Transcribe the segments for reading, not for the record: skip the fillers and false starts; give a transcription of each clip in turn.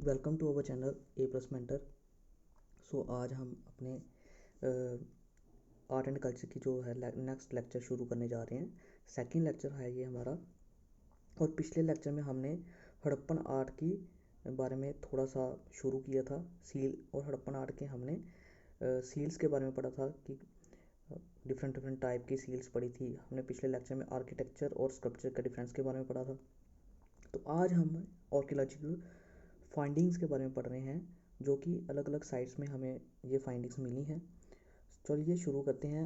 Welcome to our channel A plus mentor. So आज हम अपने आर्ट एंड कल्चर की जो है नेक्स्ट लेक्चर शुरू करने जा रहे हैं। सेकंड लेक्चर है ये हमारा। और पिछले लेक्चर में हमने हड़प्पन आर्ट की बारे में थोड़ा सा शुरू किया था। सील और हड़प्पन आर्ट के हमने सील्स के बारे में पढ़ा था कि डिफरेंट टाइप की सील्स पढ़ी थी हमने पिछले लेक्चर में। आर्किटेक्चर और स्कल्पचर का डिफरेंस के बारे में पढ़ा था। तो आज हम आर्कियोलॉजिकल फाइंडिंग्स के बारे में पढ़ रहे हैं, जो कि अलग अलग साइट्स में हमें ये फाइंडिंग्स मिली हैं। चलिए शुरू करते हैं।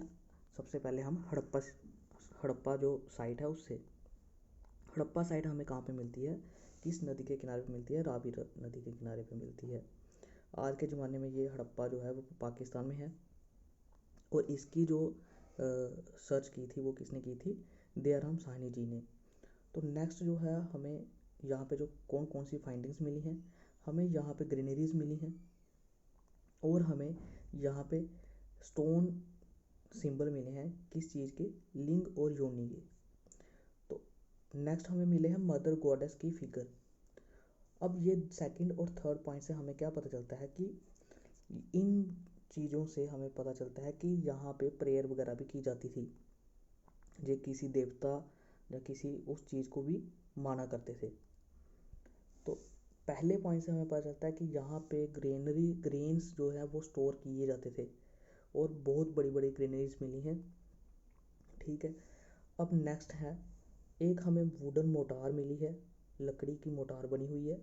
सबसे पहले हम हड़प्पा जो साइट है उससे। हड़प्पा साइट हमें कहाँ पे मिलती है, किस नदी के किनारे पे मिलती है? रावी नदी के किनारे पे मिलती है। आज के ज़माने में ये हड़प्पा जो है वो पाकिस्तान में है। और इसकी जो सर्च की थी वो किसने की थी? दयाराम साहनी जी ने। तो नेक्स्ट जो है हमें यहाँ पे जो कौन कौन सी फाइंडिंग्स मिली हैं, हमें यहाँ पे ग्रेनरीज मिली हैं और हमें यहाँ पे स्टोन सिंबल मिले हैं किस चीज़ के? लिंग और योनि के। तो नेक्स्ट हमें मिले हैं मदर गॉडेस की फिगर। अब ये सेकंड और थर्ड पॉइंट से हमें क्या पता चलता है कि इन चीज़ों से हमें पता चलता है कि यहाँ पे प्रेयर वगैरह भी की जाती थी। ये किसी देवता या किसी उस चीज़ को भी माना करते थे। तो पहले पॉइंट से हमें पता चलता है कि यहाँ पे ग्रेन्स जो है वो स्टोर किए जाते थे और बहुत बड़ी बड़ी ग्रेनरीज मिली हैं। ठीक है। अब नेक्स्ट है, एक हमें वुडन मोटार मिली है, लकड़ी की मोटार बनी हुई है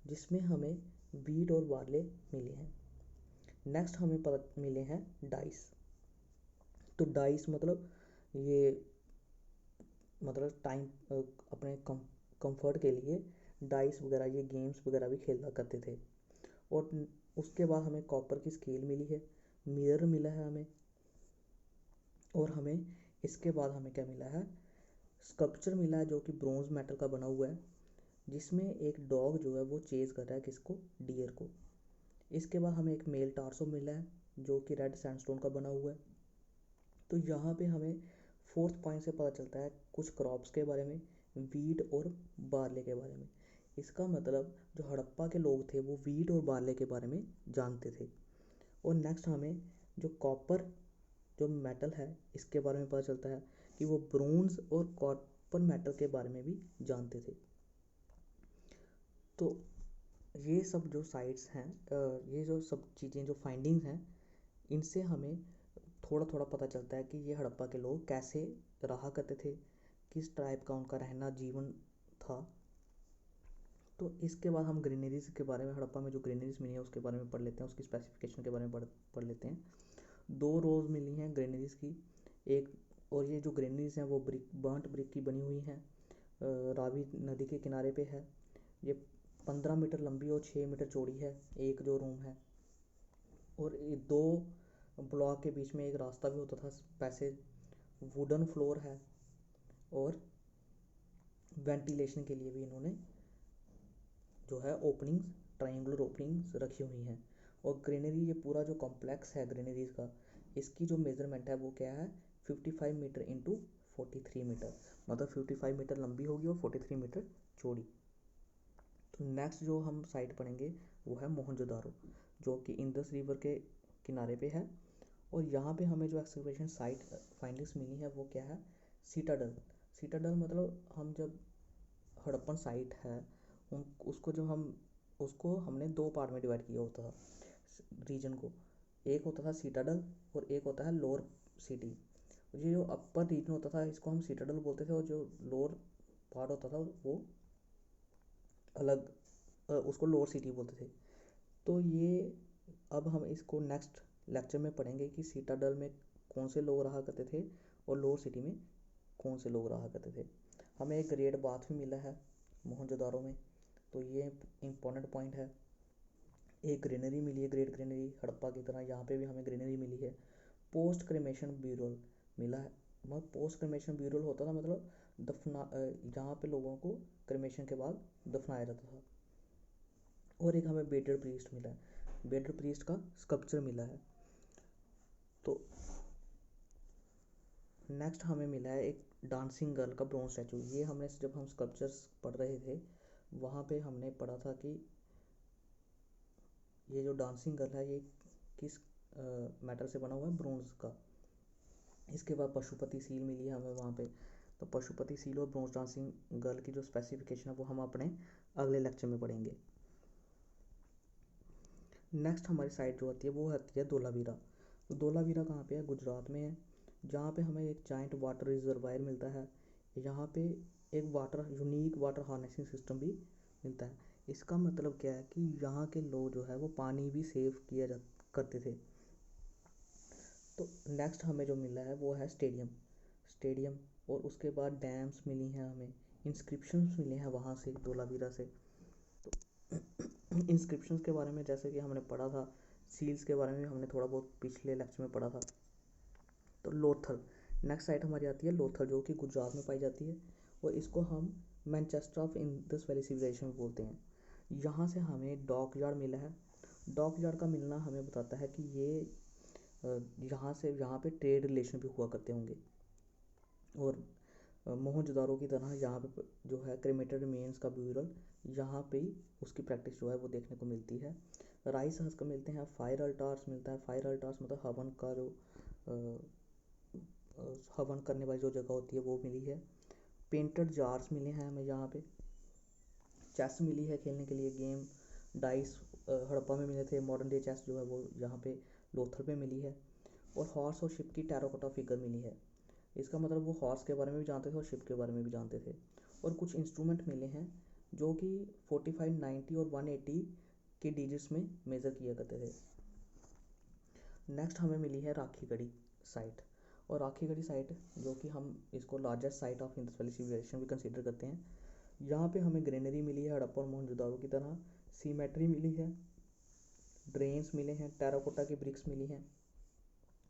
जिसमें हमें बीट और बारले मिले हैं। नेक्स्ट हमें पता मिले हैं डाइस। तो डाइस मतलब ये मतलब टाइम अपने कंफर्ट के लिए डाइस वगैरह ये गेम्स वगैरह भी खेला करते थे। और उसके बाद हमें कॉपर की स्केल मिली है, मिरर मिला है हमें। और हमें इसके बाद हमें क्या मिला है? स्कल्पचर मिला है जो कि ब्रोंज मेटल का बना हुआ है, जिसमें एक डॉग जो है वो चेज कर रहा है किसको? डियर को। इसके बाद हमें एक मेल टार्सो मिला है जो कि रेड सैंडस्टोन का बना हुआ है। तो यहाँ पे हमें फोर्थ पॉइंट से पता चलता है कुछ क्रॉप्स के बारे में, वीट और बार्ले के बारे में। इसका मतलब जो हड़प्पा के लोग थे वो वीट और बार्ले के बारे में जानते थे। और नेक्स्ट हमें जो कॉपर जो मेटल है इसके बारे में पता चलता है कि वो ब्रोंज और कॉपर मेटल के बारे में भी जानते थे। तो ये सब जो साइट्स हैं, ये जो सब चीज़ें जो फाइंडिंग्स हैं, इनसे हमें थोड़ा थोड़ा पता चलता है कि ये हड़प्पा के लोग कैसे रहा करते थे, किस टाइप का उनका रहना जीवन था। तो इसके बाद हम ग्रेनरीज के बारे में, हड़प्पा में जो ग्रेनरीज मिली है उसके बारे में पढ़ लेते हैं, उसकी स्पेसिफिकेशन के बारे में पढ़ लेते हैं। 2 रोज़ मिली हैं ग्रेनरीज की एक। और ये जो ग्रेनरीज हैं वो बर्nt ब्रिक की बनी हुई हैं, रावी नदी के किनारे पे है। ये 15 मीटर लंबी और 6 मीटर चौड़ी है एक जो रूम है। और ये 2 ब्लॉक के बीच में एक रास्ता भी होता था पैसेज। वुडन फ्लोर है और वेंटिलेशन के लिए भी इन्होंने जो है ओपनिंग्स, ट्रायंगुलर ओपनिंग्स रखी हुई हैं। और ग्रेनरी, ये पूरा जो कॉम्प्लेक्स है ग्रेनरीज का, इसकी जो मेज़रमेंट है वो क्या है? 55 मीटर इंटू 43 मीटर, मतलब 55 मीटर लंबी होगी और 43 मीटर चौड़ी। तो नेक्स्ट जो हम साइट पढ़ेंगे वो है मोहनजोदारो, जो कि इंडस रिवर के किनारे पे है। और यहाँ पे हमें जो एक्सकवेशन साइट फाइंडिंग्स मिली है वो क्या है? सीटाडल। सीटाडल मतलब हम जब हड़प्पन साइट है उन उसको जब हम उसको हमने 2 पार्ट में डिवाइड किया होता था रीजन को। एक होता था सीटाडल और एक होता है लोअर सिटी। ये जो अपर रीजन होता था इसको हम सीटाडल बोलते थे और जो लोअर पार्ट होता था वो अलग, उसको लोअर सिटी बोलते थे। तो ये अब हम इसको नेक्स्ट लेक्चर में पढ़ेंगे कि सीटाडल में कौन से लोग रहा करते थे और लोअर सिटी में कौन से लोग रहा करते थे। हमें एक ग्रेट बाथ भी मिला है मोहनजोदारो में, तो ये इम्पोर्टेंट पॉइंट है। एक ग्रेनरी मिली है, ग्रेट ग्रेनरी हड़प्पा की तरह यहाँ पे भी हमें ग्रेनरी मिली है। पोस्ट क्रेमेशन ब्यूरल मिला है। मतलब पोस्ट क्रेमेशन ब्यूरल होता था मतलब दफना, यहाँ पे लोगों को क्रेमेशन के बाद दफनाया जाता था। और एक हमें बेडेड प्रीस्ट मिला है, बेडेड प्रीस्ट का स्कल्पचर मिला है। तो नेक्स्ट हमें मिला है एक डांसिंग गर्ल का ब्रोंज स्टैचू। ये हमने जब हम स्कल्पचर्स पढ़ रहे थे वहाँ पे हमने पढ़ा था कि ये जो डांसिंग गर्ल है ये किस मैटर से बना हुआ है, ब्रोंज का। इसके बाद पशुपति सील मिली है हमें वहाँ पे। तो पशुपति सील और ब्रोंज डांसिंग गर्ल की जो स्पेसिफिकेशन है वो हम अपने अगले लेक्चर में पढ़ेंगे। नेक्स्ट हमारी साइड जो आती है वो आती है धोलावीरा। तो धोलावीरा कहाँ पे है, गुजरात में है, जहाँ पे हमें एक जाइंट वाटर रिजर्वायर मिलता है। यहाँ पे एक यूनिक वाटर हार्नेसिंग सिस्टम भी मिलता है। इसका मतलब क्या है कि यहाँ के लोग जो है वो पानी भी सेव किया जा करते थे। तो नेक्स्ट हमें जो मिला है वो है स्टेडियम और उसके बाद डैम्स मिली हैं हमें, इंस्क्रिप्शंस मिले हैं वहाँ से, धोलावीरा से। तो इंस्क्रिप्शंस के बारे में जैसे कि हमने पढ़ा था, सील्स के बारे में भी हमने थोड़ा बहुत पिछले लेक्चर में पढ़ा था। तो लोथल, नेक्स्ट साइट हमारी आती है लोथल, जो कि गुजरात में पाई जाती है और इसको हम Manchester of Indus Valley civilisation बोलते हैं। यहाँ से हमें डॉक यार्ड मिला है। डॉक यार्ड का मिलना हमें बताता है कि ये यहाँ पे ट्रेड रिलेशन भी हुआ करते होंगे। और मोहनजोदारो की तरह यहाँ पे जो है क्रेमेटेड रिमेन्स का ब्यूरल, यहाँ पे ही उसकी प्रैक्टिस जो है वो देखने को मिलती है। राइस हस्क मिलते हैं, फायर अल्टार्स मिलता है। फायर अल्टार्स मतलब हवन का जो हवन करने वाली जो जगह होती है वो मिली है। पेंटेड जार्स मिले हैं हमें यहाँ पे। चेस मिली है खेलने के लिए गेम, डाइस हड़प्पा में मिले थे। मॉडर्न डे चेस जो है वो यहाँ पे लोथल पे मिली है। और हॉर्स और शिप की टेराकोटा फिगर मिली है। इसका मतलब वो हॉर्स के बारे में भी जानते थे और शिप के बारे में भी जानते थे। और कुछ इंस्ट्रूमेंट मिले हैं जो कि 45, 90 और 180 के डिजिट्स में मेज़र किया करते थे। नेक्स्ट हमें मिली है राखीगढ़ी साइट। और राखीगढ़ी साइट जो कि हम इसको largest site of Indus Valley civilisation भी कंसीडर करते हैं। यहाँ पे हमें ग्रेनरी मिली है हड़प्पा और मोहनजोदारो की तरह, सीमेट्री मिली है, ड्रेन्स मिले हैं, टेराकोटा की ब्रिक्स मिली हैं।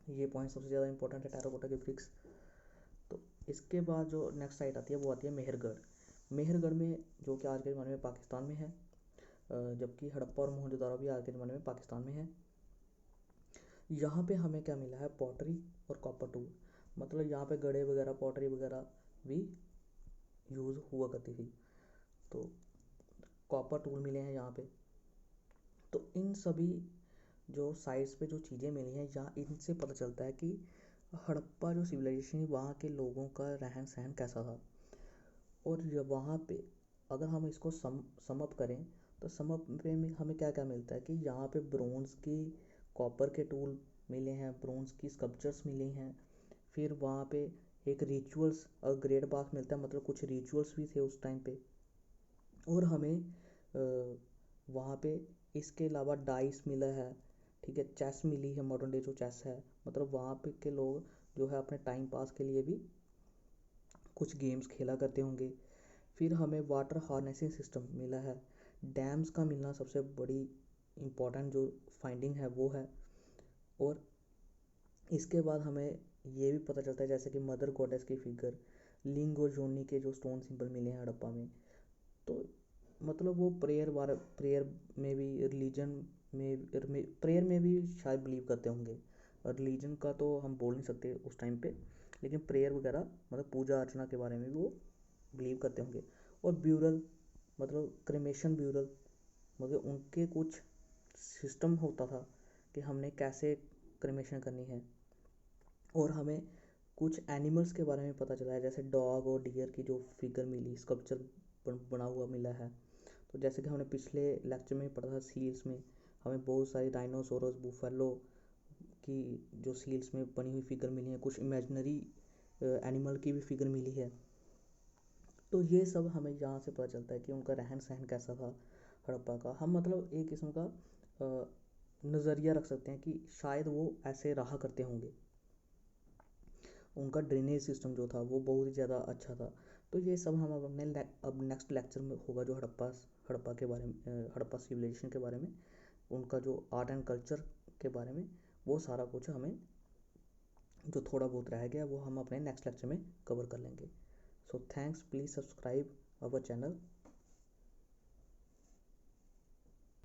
ये पॉइंट सबसे ज़्यादा इंपॉर्टेंट है, टेराकोटा की ब्रिक्स। तो इसके बाद जो नेक्स्ट साइट आती है वो आती है मेहरगढ़। मेहरगढ़ में जो कि आज के ज़माने में पाकिस्तान में है, जबकि हड़प्पा और मोहनजोदारो भी आज के ज़माने में पाकिस्तान में है। यहाँ पे हमें क्या मिला है, पॉटरी और कॉपर टूल। मतलब यहाँ पे गड़े वगैरह, पॉटरी वगैरह भी यूज़ हुआ करती थी। तो कॉपर टूल मिले हैं यहाँ पे। तो इन सभी जो साइट्स पे जो चीज़ें मिली हैं यहाँ, इनसे पता चलता है कि हड़प्पा जो सिविलाइजेशन है वहाँ के लोगों का रहन सहन कैसा था। और जब वहाँ पे अगर हम इसको सम अप करें तो सम अप पे में हमें क्या क्या मिलता है कि यहाँ पे ब्रोंज़ की, कॉपर के टूल मिले हैं, ब्रोंज़ की स्कल्पचर्स मिली हैं। फिर वहाँ पे एक रिचुअल्स और ग्रेट बाथ मिलता है, मतलब कुछ रिचुअल्स भी थे उस टाइम पे। और हमें वहाँ पे इसके अलावा डाइस मिला है, ठीक है, चेस मिली है, मॉडर्न डे जो चेस है। मतलब वहाँ पे के लोग जो है अपने टाइम पास के लिए भी कुछ गेम्स खेला करते होंगे। फिर हमें वाटर हार्नेसिंग सिस्टम मिला है। डैम्स का मिलना सबसे बड़ी इम्पॉर्टेंट जो फाइंडिंग है वो है। और इसके बाद हमें ये भी पता चलता है जैसे कि मदर गॉडेस की फिगर, लिंग और जोनी के जो स्टोन सिंबल मिले हैं हड़प्पा में। तो मतलब वो प्रेयर में भी, रिलीजन में प्रेयर में भी शायद बिलीव करते होंगे। और रिलीजन का तो हम बोल नहीं सकते उस टाइम पे, लेकिन प्रेयर वगैरह मतलब पूजा अर्चना के बारे में भी वो बिलीव करते होंगे। और ब्यूरल मतलब क्रेमेशन ब्यूरल, मतलब उनके कुछ सिस्टम होता था कि हमने कैसे क्रेमेशन करनी है। और हमें कुछ एनिमल्स के बारे में पता चला है, जैसे डॉग और डियर की जो फिगर मिली, स्कल्पचर बना हुआ मिला है। तो जैसे कि हमने पिछले लेक्चर में पढ़ा था, सील्स में हमें बहुत सारी डायनासोरस, बुफेलो की जो सील्स में बनी हुई फिगर मिली है, कुछ इमेजिनरी एनिमल की भी फिगर मिली है। तो ये सब हमें यहाँ से पता चलता है कि उनका रहन सहन कैसा था हड़प्पा का। हम मतलब एक किस्म का नज़रिया रख सकते हैं कि शायद वो ऐसे रहा करते होंगे। उनका ड्रेनेज सिस्टम जो था वो बहुत ही ज़्यादा अच्छा था। तो ये सब हम अब नेक्स्ट लेक्चर में होगा जो हड़प्पा के बारे में, हड़प्पा सिविलाइजेशन के बारे में, उनका जो आर्ट एंड कल्चर के बारे में, वो सारा कुछ हमें जो थोड़ा बहुत रह गया वो हम अपने नेक्स्ट लेक्चर में कवर कर लेंगे। So thanks, please subscribe our channel.